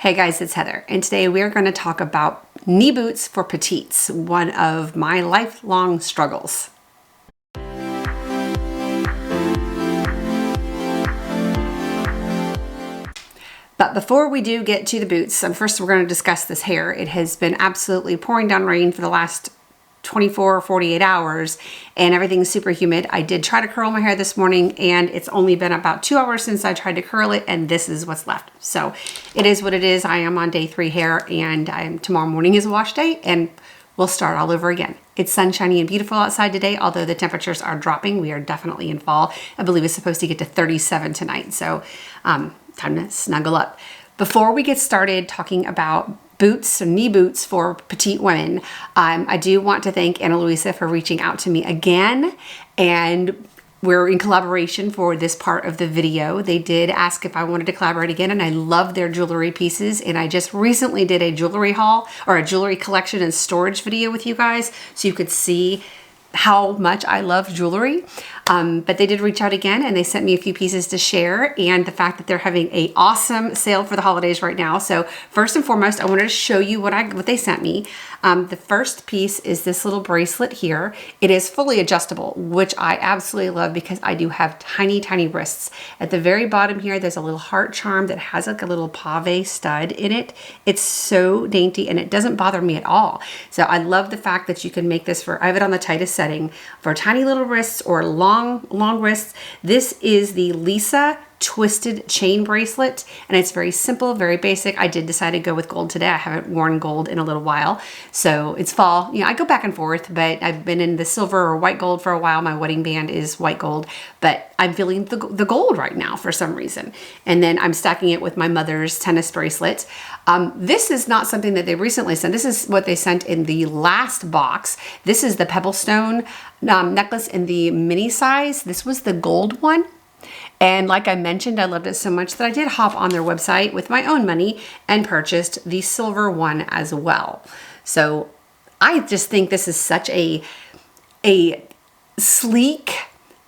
Hey guys, it's Heather, and today we are going to talk about knee boots for petites, one of my lifelong struggles. But before we do get to the boots, first we're going to discuss this hair. It has been absolutely pouring down rain for the last 24 or 48 hours and everything's super humid. I did try to curl my hair this morning and it's only been about 2 hours since I tried to curl it, and this is what's left. So it is what it is. I am on day 3 hair, and tomorrow morning is wash day and we'll start all over again. It's sunshiny and beautiful outside today, although the temperatures are dropping. We are definitely in fall. I believe it's supposed to get to 37 tonight. So time to snuggle up. Before we get started talking about boots, or knee boots for petite women, I do want to thank Ana Luisa for reaching out to me again, and we're in collaboration for this part of the video. They did ask if I wanted to collaborate again, and I love their jewelry pieces, and I just recently did a jewelry haul or a jewelry collection and storage video with you guys so you could see how much I love jewelry. But they did reach out again and they sent me a few pieces to share, and the fact that they're having an awesome sale for the holidays right now. So first and foremost, I wanted to show you what they sent me. The first piece is this little bracelet here. It is fully adjustable, which I absolutely love because I do have tiny, tiny wrists. At the very bottom here, there's a little heart charm that has like a little pave stud in it. It's so dainty and it doesn't bother me at all. So I love the fact that you can make this I have it on the tightest setting for tiny little wrists or long wrists. This is the Louisa twisted chain bracelet, and it's very simple, very basic. I did decide to go with gold today. I haven't worn gold in a little while, so it's fall. You know, I go back and forth, but I've been in the silver or white gold for a while. My wedding band is white gold, but I'm feeling the gold right now for some reason. And then I'm stacking it with my mother's tennis bracelet. This is not something that they recently sent. This is what they sent in the last box. This is the pebble stone necklace in the mini size. This was the gold one. And like I mentioned, I loved it so much that I did hop on their website with my own money and purchased the silver one as well. So I just think this is such a sleek,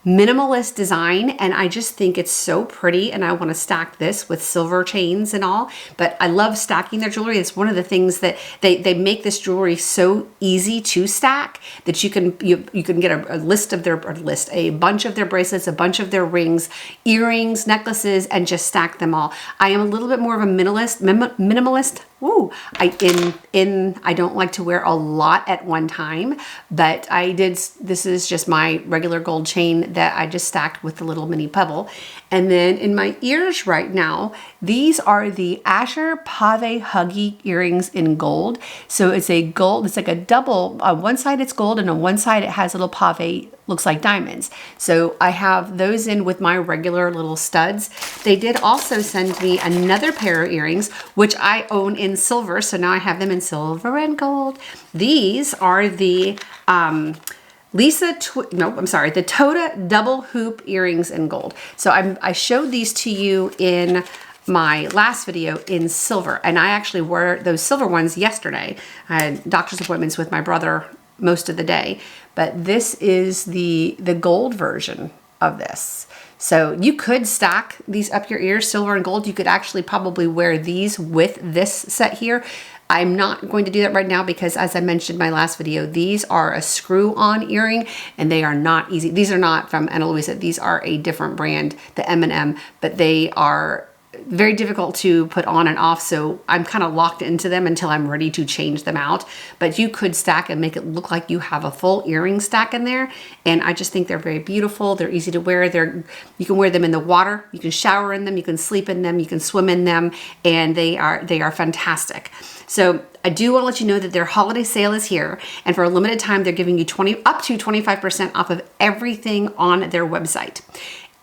minimalist design, and I just think it's so pretty, and I want to stack this with silver chains and all. But I love stacking their jewelry. It's one of the things that they make this jewelry so easy to stack that you can get a bunch of their bracelets, a bunch of their rings, earrings, necklaces, and just stack them all. I am a little bit more of a minimalist. Ooh, I don't like to wear a lot at one time, but this is just my regular gold chain that I just stacked with the little mini pebble. And then in my ears right now, these are the Asher Pave Huggy earrings in gold. So it's a gold, it's like a double, on one side it's gold and on one side it has little pave, looks like diamonds. So I have those in with my regular little studs. They did also send me another pair of earrings, which I own in silver. So now I have them in silver and gold. These are the the Toda double hoop earrings in gold. So I showed these to you in my last video in silver, and I actually wore those silver ones yesterday. I had doctor's appointments with my brother most of the day, but this is the gold version of this. So you could stack these up your ears, silver and gold. You could actually probably wear these with this set here. I'm not going to do that right now because, as I mentioned in my last video, these are a screw-on earring and they are not easy. These are not from Ana Luisa. These are a different brand, the M&M, but they are very difficult to put on and off, so I'm kind of locked into them until I'm ready to change them out. But you could stack and make it look like you have a full earring stack in there, and I just think they're very beautiful. They're easy to wear. You can wear them in the water, you can shower in them, you can sleep in them, you can swim in them, and they are fantastic. So I do want to let you know that their holiday sale is here, and for a limited time they're giving you up to 25% off of everything on their website.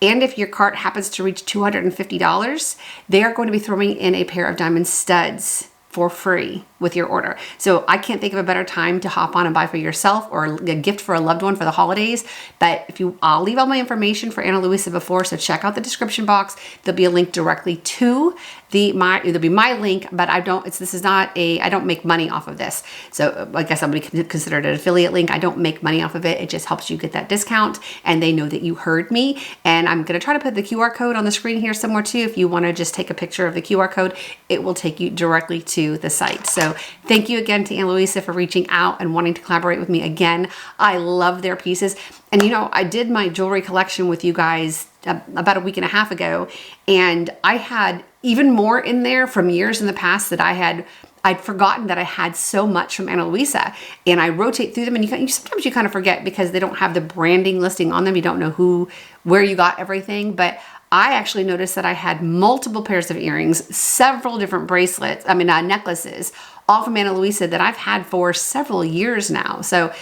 And if your cart happens to reach $250, they are going to be throwing in a pair of diamond studs for free with your order. So I can't think of a better time to hop on and buy for yourself or a gift for a loved one for the holidays. But I'll leave all my information for Ana Luisa before, so check out the description box. There'll be a link directly to it'll be my link, but I don't make money off of this. So I guess somebody can consider it an affiliate link. I don't make money off of it. It just helps you get that discount and they know that you heard me. And I'm going to try to put the QR code on the screen here somewhere too. If you want to just take a picture of the QR code, it will take you directly to the site. So thank you again to Ana Luisa for reaching out and wanting to collaborate with me again. I love their pieces. And you know, I did my jewelry collection with you guys about a week and a half ago, and I had even more in there from years in the past that I'd forgotten that I had so much from Ana Luisa, and I rotate through them, and sometimes you kind of forget because they don't have the branding listing on them. You don't know where you got everything, but I actually noticed that I had multiple pairs of earrings, several different necklaces, all from Ana Luisa that I've had for several years now. So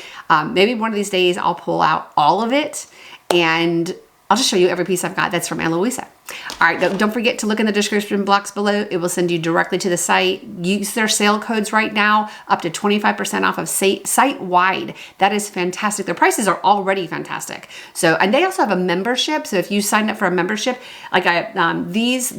maybe one of these days I'll pull out all of it and I'll just show you every piece I've got that's from Ana Luisa. All right, don't forget to look in the description box below. It will send you directly to the site. Use their sale codes right now, up to 25% off of site-wide. That is fantastic. Their prices are already fantastic. So, and they also have a membership. So if you sign up for a membership, like this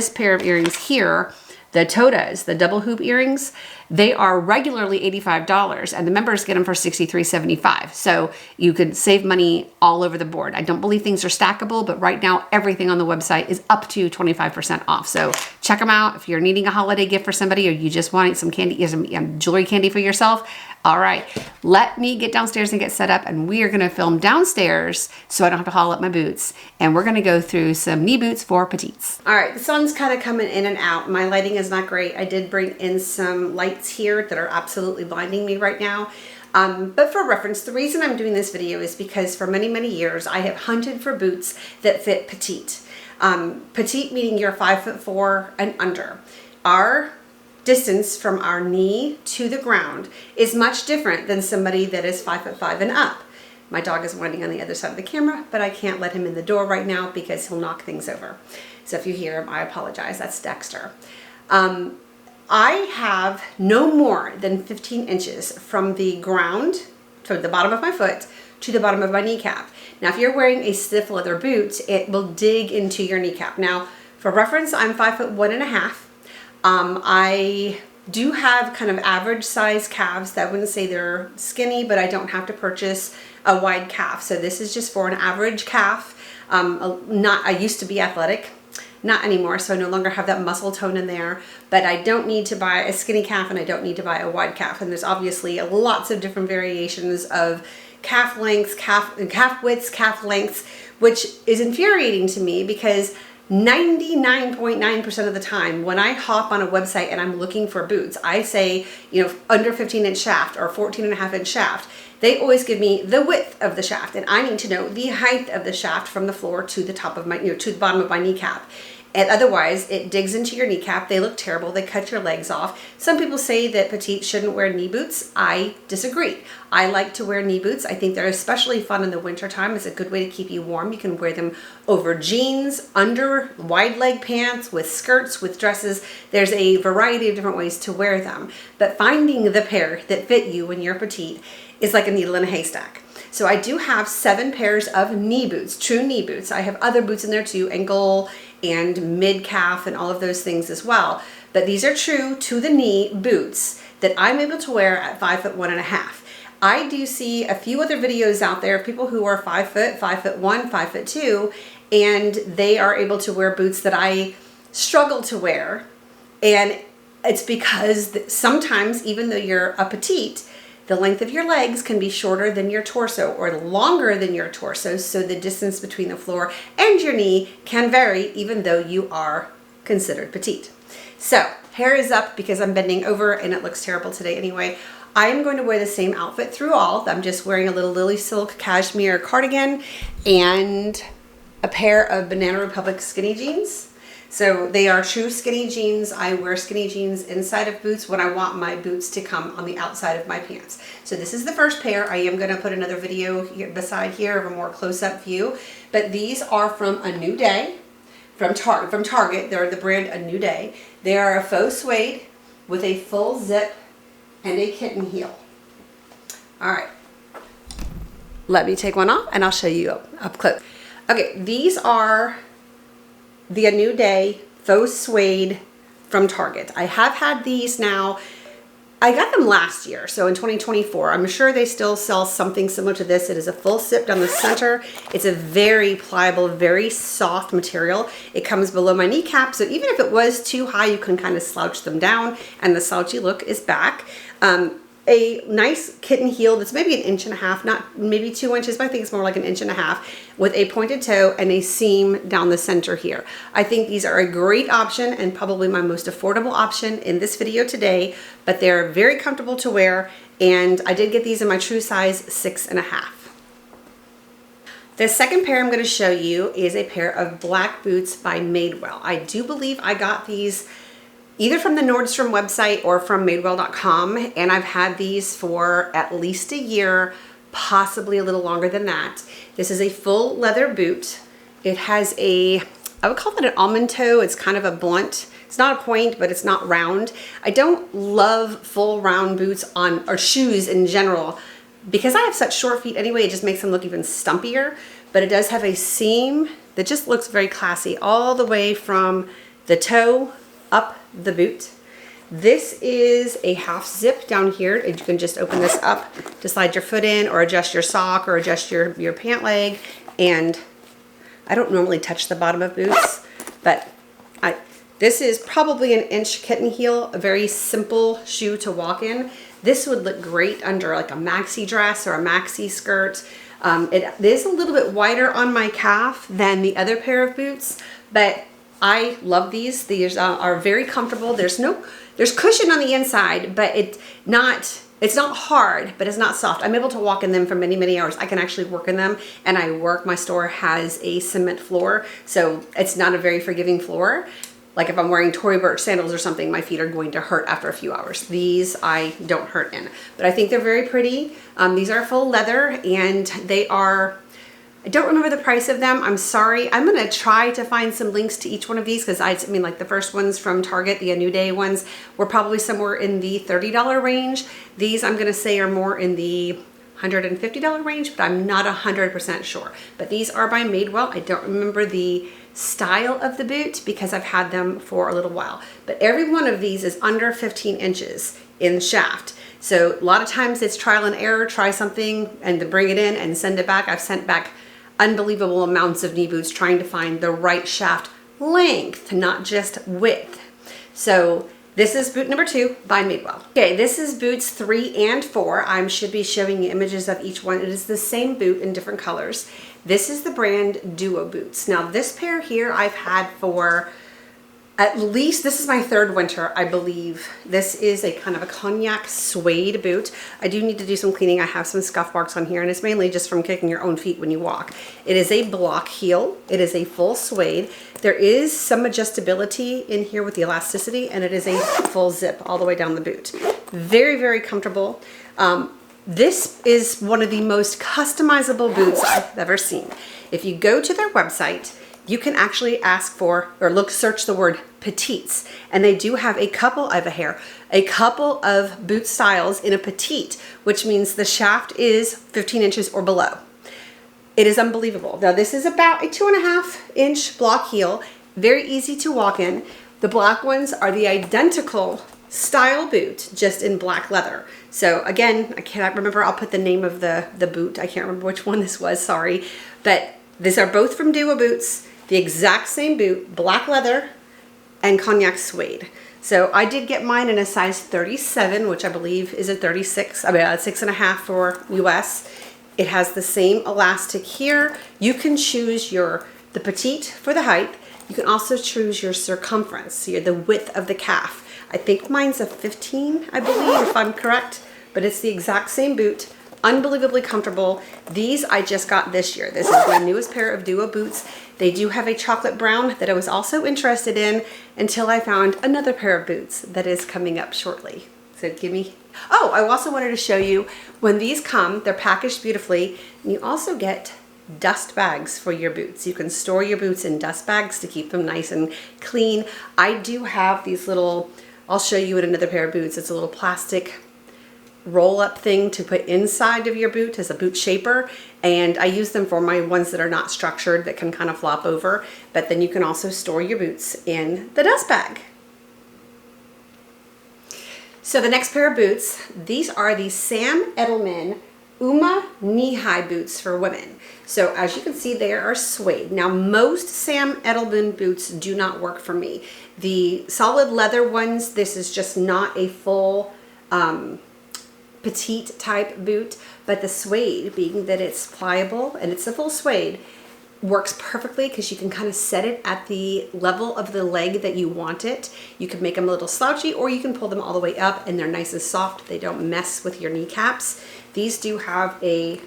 pair of earrings here, the Todas, the double hoop earrings, they are regularly $85 and the members get them for $63.75. So you could save money all over the board. I don't believe things are stackable, but right now everything on the website is up to 25% off. So check them out if you're needing a holiday gift for somebody or you just want some candy, some jewelry candy for yourself. All right, let me get downstairs and get set up, and we are gonna film downstairs so I don't have to haul up my boots. And we're gonna go through some knee boots for petites. All right, the sun's kind of coming in and out. My lighting is not great. I did bring in some lights here that are absolutely blinding me right now. But for reference, the reason I'm doing this video is because for many, many years, I have hunted for boots that fit petite. Petite meaning you're 5'4" and under. Our distance from our knee to the ground is much different than somebody that is 5'5" and up. My dog is whining on the other side of the camera, but I can't let him in the door right now because he'll knock things over. So if you hear him, I apologize. That's Dexter. I have no more than 15 inches from the ground, to the bottom of my foot, to the bottom of my kneecap. Now, if you're wearing a stiff leather boot, it will dig into your kneecap. Now, for reference, I'm 5'1.5". I do have kind of average size calves. I wouldn't say they're skinny, but I don't have to purchase a wide calf. So this is just for an average calf. I used to be athletic. Not anymore, so I no longer have that muscle tone in there, but I don't need to buy a skinny calf and I don't need to buy a wide calf. And there's obviously lots of different variations of calf lengths, calf widths, calf lengths, which is infuriating to me because 99.9% of the time when I hop on a website and I'm looking for boots, I say, under 15-inch shaft or 14.5-inch shaft. They always give me the width of the shaft, and I need to know the height of the shaft from the floor to the top of my, to the bottom of my kneecap. And otherwise, it digs into your kneecap. They look terrible. They cut your legs off. Some people say that petites shouldn't wear knee boots. I disagree. I like to wear knee boots. I think they're especially fun in the wintertime. It's a good way to keep you warm. You can wear them over jeans, under wide leg pants, with skirts, with dresses. There's a variety of different ways to wear them. But finding the pair that fit you when you're petite is like a needle in a haystack. So I do have 7 pairs of knee boots, true knee boots. I have other boots in there too, ankle and mid-calf and all of those things as well. But these are true to the knee boots that I'm able to wear at 5'1.5". I do see a few other videos out there of people who are 5 foot, 5'1", 5'2", and they are able to wear boots that I struggle to wear. And it's because sometimes, even though you're a petite, the length of your legs can be shorter than your torso or longer than your torso, so the distance between the floor and your knee can vary even though you are considered petite. So, hair is up because I'm bending over and it looks terrible today anyway. I am going to wear the same outfit through all. I'm just wearing a little Lily Silk cashmere cardigan and a pair of Banana Republic skinny jeans. So they are true skinny jeans. I wear skinny jeans inside of boots when I want my boots to come on the outside of my pants. So this is the first pair. I am going to put another video here beside here of a more close-up view. But these are from A New Day, from Target. They're the brand A New Day. They are a faux suede with a full zip and a kitten heel. All right. Let me take one off and I'll show you up close. Okay, these are the A New Day faux suede from Target. I have had these now. I got them last year, so in 2024. I'm sure they still sell something similar to this. It is a full zip down the center. It's a very pliable, very soft material. It comes below my kneecap, so even if it was too high, you can kind of slouch them down, and the slouchy look is back. A nice kitten heel that's maybe 1.5 inches, not maybe 2 inches, but I think it's more like 1.5 inches, with a pointed toe and a seam down the center here. I think these are a great option and probably my most affordable option in this video today, but they're very comfortable to wear, and I did get these in my true size 6.5. The second pair I'm going to show you is a pair of black boots by Madewell. I do believe I got these either from the Nordstrom website or from Madewell.com, and I've had these for at least a year, possibly a little longer than that. This is a full leather boot. It has a, I would call it an almond toe. It's kind of a blunt. It's not a point, but it's not round. I don't love full round boots on, or shoes in general, because I have such short feet anyway. It just makes them look even stumpier, but it does have a seam that just looks very classy all the way from the toe up the boot. This is a half zip down here, and you can just open this up to slide your foot in or adjust your sock or adjust your pant leg. And I don't normally touch the bottom of boots, but this is probably 1 inch kitten heel, a very simple shoe to walk in. This would look great under like a maxi dress or a maxi skirt. It is a little bit wider on my calf than the other pair of boots, but I love these. These are very comfortable. There's cushion on the inside, but it's not hard, but it's not soft. I'm able to walk in them for many, many hours. I can actually work in them, and my store has a cement floor, so it's not a very forgiving floor. Like if I'm wearing Tory Burch sandals or something, my feet are going to hurt after a few hours. These I don't hurt in, but I think they're very pretty. These are full leather, and they are, I don't remember the price of them. I'm sorry. I'm going to try to find some links to each one of these, because I mean, like the first ones from Target, the A New Day ones, were probably somewhere in the $30 range. These I'm going to say are more in the $150 range, but I'm not 100% sure. But these are by Madewell. I don't remember the style of the boot because I've had them for a little while. But every one of these is under 15 inches in shaft. So a lot of times it's trial and error, try something and to bring it in and send it back. I've sent back unbelievable amounts of knee boots trying to find the right shaft length, not just width. So this is boot number 2 by Madewell. Okay, this is boots 3 and 4. I should be showing you images of each one. It is the same boot in different colors. This is the brand Duo Boots. Now this pair here I've had for at least, this is my 3rd winter, I believe. This is a kind of a cognac suede boot. I do need to do some cleaning. I have some scuff marks on here, and it's mainly just from kicking your own feet when you walk. It is a block heel. It is a full suede. There is some adjustability in here with the elasticity, and it is a full zip all the way down the boot. Very, very comfortable. This is one of the most customizable boots I've ever seen. If you go to their website, you can actually ask for, or search the word Petites, and they do have a couple of boot styles in a Petite, which means the shaft is 15 inches or below. It is unbelievable. Now this is about a 2.5 inch block heel, very easy to walk in. The black ones are the identical style boot, just in black leather. So again, I cannot remember, I'll put the name of the boot. I can't remember which one this was, sorry. But these are both from Duo Boots. The exact same boot, black leather and cognac suede. So I did get mine in a size 37, which I believe is a 36, 6.5 for US. It has the same elastic here. You can choose the petite for the height. You can also choose your circumference, the width of the calf. I think mine's a 15, I believe, if I'm correct, but it's the exact same boot. Unbelievably comfortable. These I just got this year. This is my newest pair of Duo Boots. They do have a chocolate brown that I was also interested in until I found another pair of boots that is coming up shortly. So oh, I also wanted to show you when these come, they're packaged beautifully, and you also get dust bags for your boots. You can store your boots in dust bags to keep them nice and clean. I do have these little, I'll show you in another pair of boots. It's a little plastic roll up thing to put inside of your boot as a boot shaper, and I use them for my ones that are not structured that can kind of flop over, but then you can also store your boots in the dust bag. So the next pair of boots, these are the Sam Edelman Uma knee-high boots for women. So as you can see, they are suede. Now most Sam Edelman boots do not work for me. The solid leather ones, this is just not a full petite type boot, but the suede, being that it's pliable and it's a full suede, works perfectly because you can kind of set it at the level of the leg that you want it. You can make them a little slouchy, or you can pull them all the way up and they're nice and soft. They don't mess with your kneecaps. These do have a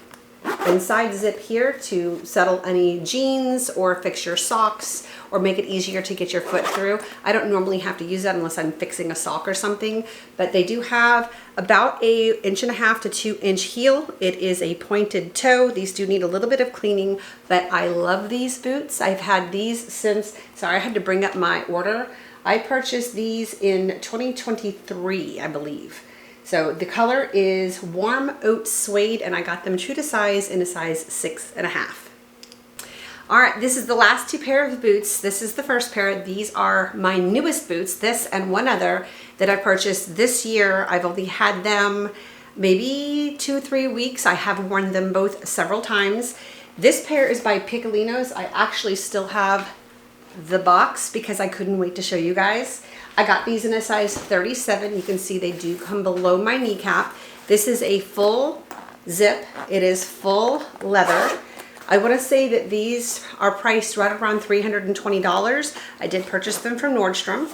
inside zip here to settle any jeans or fix your socks or make it easier to get your foot through. I don't normally have to use that unless I'm fixing a sock or something, but they do have about a 1.5 to 2 inch heel. It is a pointed toe. These do need a little bit of cleaning, but I love these boots. I've had these since, sorry, I had to bring up my order. I purchased these in 2023, I believe. So the color is warm oat suede, and I got them true to size in a size 6.5. All right, this is the last two pair of boots. This is the first pair. These are my newest boots, this and one other that I purchased this year. I've only had them maybe 2-3 weeks. I have worn them both several times. This pair is by Pikolinos. I actually still have the box because I couldn't wait to show you guys. I got these in a size 37. You can see they do come below my kneecap. This is a full zip. It is full leather. I want to say that these are priced right around $320. I did purchase them from Nordstrom.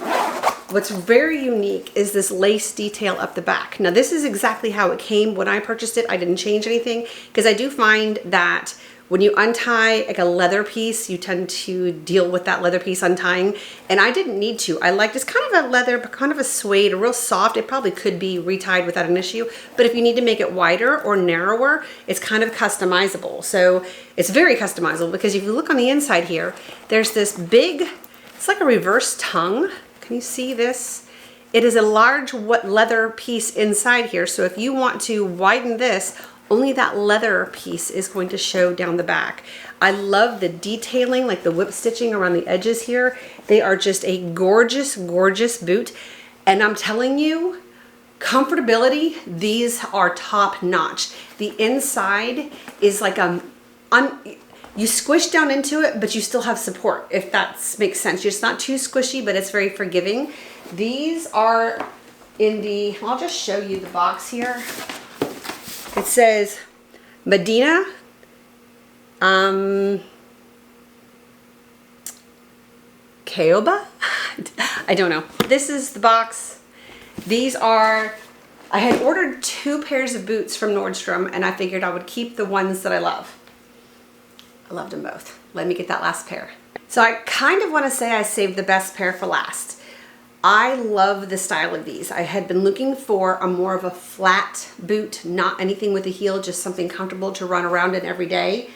What's very unique is this lace detail up the back. Now this is exactly how it came when I purchased it. I didn't change anything because I do find that when you untie like a leather piece, you tend to deal with that leather piece untying, and I didn't need to. I liked, it's kind of a leather, but kind of a suede, a real soft. It probably could be retied without an issue, but if you need to make it wider or narrower, it's kind of customizable. So it's very customizable because if you look on the inside here, there's this big, it's like a reverse tongue. Can you see this? It is a large leather piece inside here. So if you want to widen this, only that leather piece is going to show down the back. I love the detailing, like the whip stitching around the edges here. They are just a gorgeous, gorgeous boot. And I'm telling you, comfortability, these are top notch. The inside is like you squish down into it, but you still have support, if that makes sense. It's not too squishy, but it's very forgiving. These are in the, I'll just show you the box here. It says Medina, Caoba? I don't know. This is the box. These are, I had ordered 2 pairs of boots from Nordstrom, and I figured I would keep the ones that I love. I loved them both. Let me get that last pair. So I kind of want to say I saved the best pair for last. I love the style of these. I had been looking for a more of a flat boot, not anything with a heel, just something comfortable to run around in every day.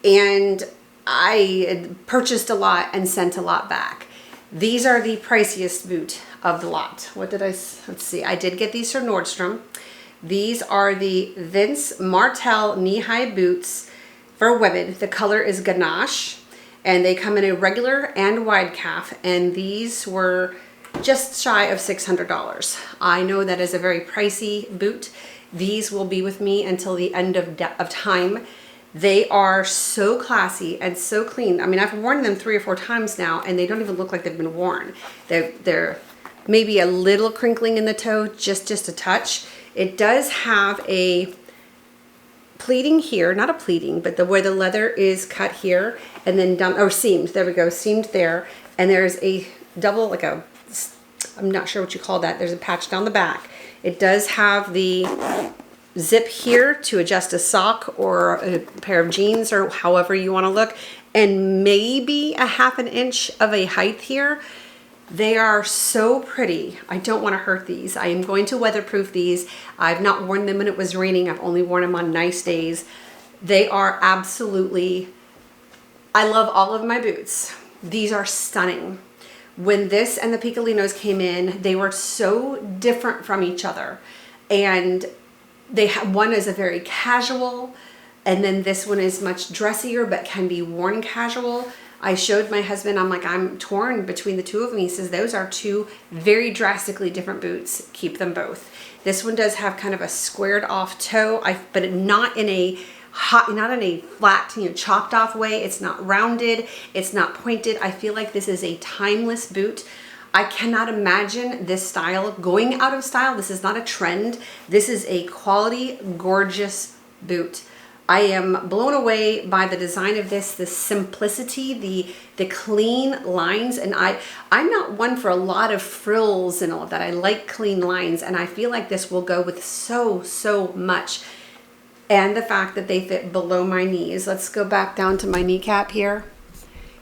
And I had purchased a lot and sent a lot back. These are the priciest boot of the lot. What did let's see, I did get these from Nordstrom. These are the Vince Martell knee-high boots for women. The color is ganache, and they come in a regular and wide calf, and these were just shy of $600. I know that is a very pricey boot. These will be with me until the end of time. They are so classy and so clean. I mean, I've worn them 3 or 4 times now, and they don't even look like they've been worn. They're maybe a little crinkling in the toe, just a touch. It does have a pleating here, not a pleating, but where the leather is cut here and then done, or seamed. There we go, seamed there. And there's a double, like a, I'm not sure what you call that. There's a patch down the back. It does have the zip here to adjust a sock or a pair of jeans or however you want to look, and maybe a 1/2 inch of a height here. They are so pretty. I don't want to hurt these. I am going to weatherproof these. I've not worn them when it was raining. I've only worn them on nice days. They are absolutely, I love all of my boots. These are stunning. When this and the Pikolinos came in, they were so different from each other. And one is a very casual, and then this one is much dressier but can be worn casual. I showed my husband, I'm like, I'm torn between the two of them. He says, those are two very drastically different boots. Keep them both. This one does have kind of a squared off toe, but not in a flat, chopped off way. It's not rounded. It's not pointed. I feel like this is a timeless boot. I cannot imagine this style going out of style. This is not a trend. This is a quality, gorgeous boot. I am blown away by the design of this, the simplicity, the clean lines. And I'm not one for a lot of frills and all of that. I like clean lines, and I feel like this will go with so much. And the fact that they fit below my knees. Let's go back down to my kneecap here.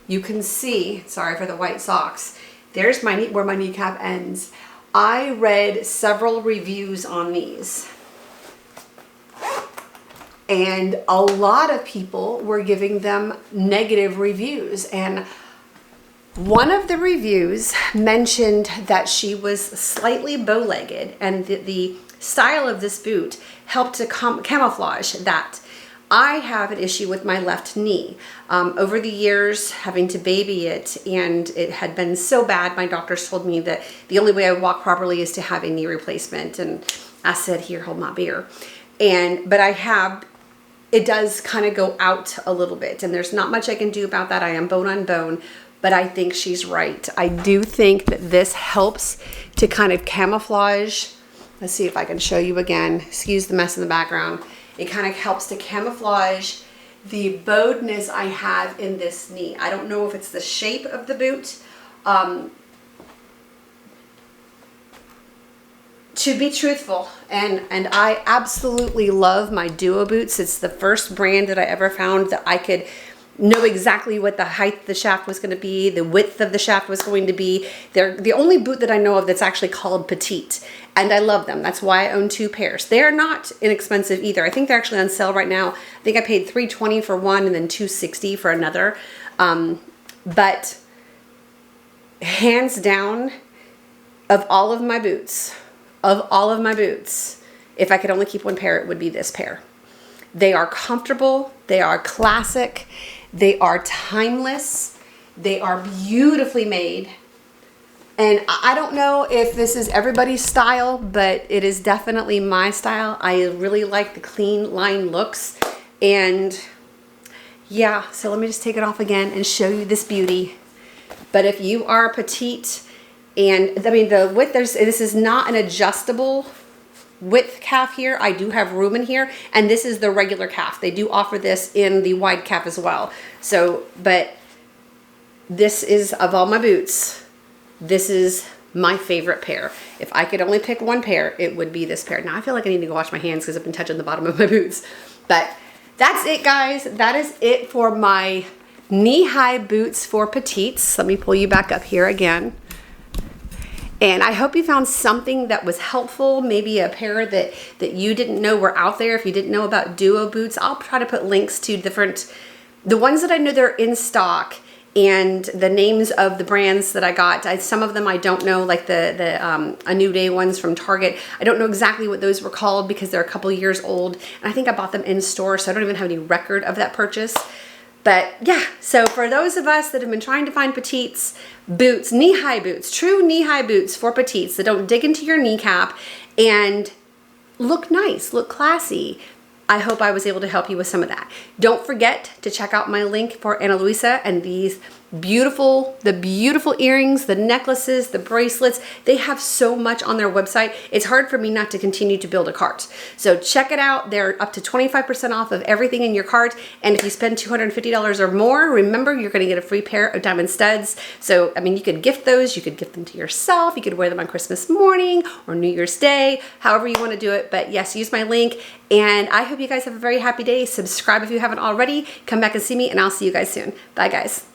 You can see, sorry for the white socks, there's where my kneecap ends. I read several reviews on these, and a lot of people were giving them negative reviews. And one of the reviews mentioned that she was slightly bow-legged, and the style of this boot helped to camouflage that. I have an issue with my left knee. Over the years, having to baby it, and it had been so bad, my doctors told me that the only way I would walk properly is to have a knee replacement. And I said, here, hold my beer. But it does kind of go out a little bit, and there's not much I can do about that. I am bone on bone, but I think she's right. I do think that this helps to kind of camouflage. Let's see if I can show you again. Excuse the mess in the background. It kind of helps to camouflage the bowedness I have in this knee. I don't know if it's the shape of the boot. To be truthful, and I absolutely love my Duo boots. It's the first brand that I ever found that I could know exactly what the height of the shaft was going to be, the width of the shaft was going to be. They're the only boot that I know of that's actually called Petite, and I love them. That's why I own 2 pairs. They are not inexpensive either. I think they're actually on sale right now. I think I paid $320 for one and then $260 for another. But hands down, of all of my boots, if I could only keep one pair, it would be this pair. They are comfortable, they are classic, they are timeless, they are beautifully made. And I don't know if this is everybody's style, but it is definitely my style. I really like the clean line looks. And yeah, so let me just take it off again and show you this beauty. But if you are petite, and I mean the width, this is not an adjustable width calf here. I do have room in here, and this is the regular calf. They do offer this in the wide calf as well. So, but this is, of all my boots, this is my favorite pair. If I could only pick one pair, it would be this pair. Now I feel like I need to go wash my hands because I've been touching the bottom of my boots. But that's it, guys. That is it for my knee-high boots for petites. Let me pull you back up here again. And I hope you found something that was helpful, maybe a pair that you didn't know were out there. If you didn't know about Duo boots, I'll try to put links to the ones that I know they're in stock, and the names of the brands that I got. Some of them I don't know, like the A New Day ones from Target. I don't know exactly what those were called because they're a couple years old. And I think I bought them in store, so I don't even have any record of that purchase. But yeah, so for those of us that have been trying to find petites boots, knee-high boots, true knee-high boots for petites that don't dig into your kneecap and look nice, look classy, I hope I was able to help you with some of that. Don't forget to check out my link for Ana Luisa and the beautiful earrings, the necklaces, the bracelets. They have so much on their website. It's hard for me not to continue to build a cart. So check it out. They're up to 25% off of everything in your cart. And if you spend $250 or more, remember you're going to get a free pair of diamond studs. So, I mean, you could gift those. You could gift them to yourself. You could wear them on Christmas morning or New Year's Day, however you want to do it. But yes, use my link. And I hope you guys have a very happy day. Subscribe if you haven't already. Come back and see me, and I'll see you guys soon. Bye, guys.